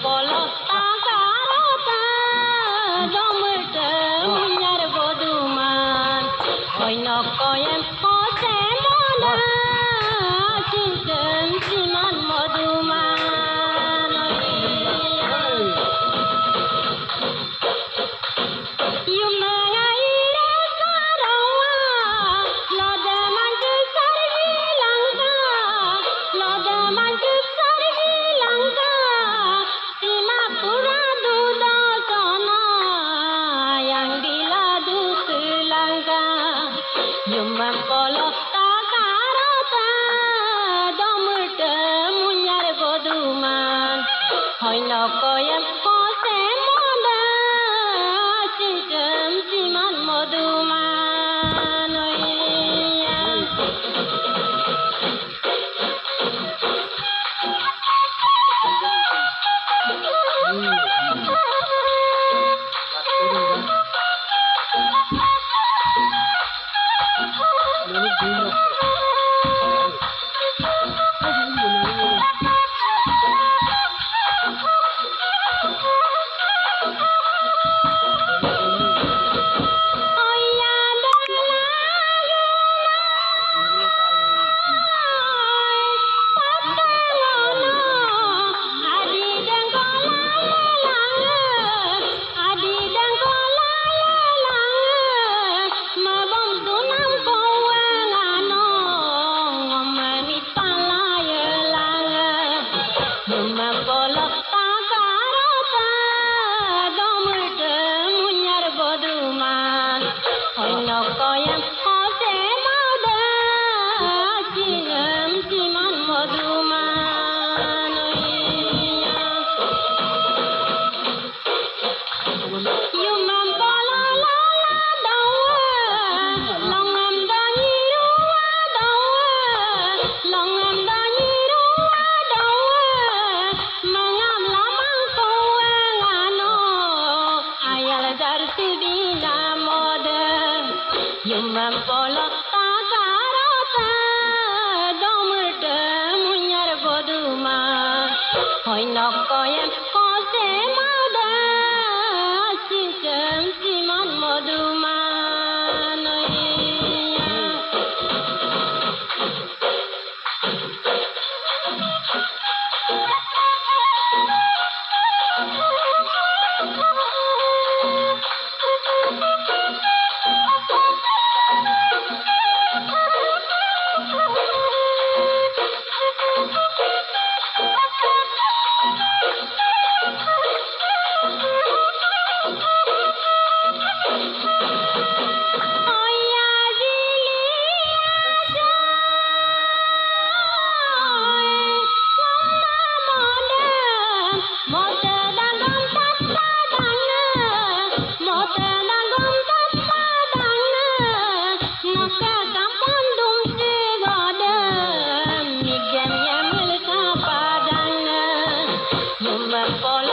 polo takarota domte munyar boduman hoino koyem kose mona chintem siman moduman yumangaire sarawa loda manju sarvi lanka loda manju sarvi lanka sima pura dudasana yang diladu Sri Yuman polo takarata domte munyar boduman hoino koyem kose mona chintem siman moduman koyem kose mauda chinem siman moduman yuman polo la dawa longam da nyiruwa dawa longam da nyiruwa dawa mangam lamang kowe ngano ayal darsi bina moda Yuman polo takarata domte munyar boduman hoino koyem kose mauda chintem siman moduman Yuman polo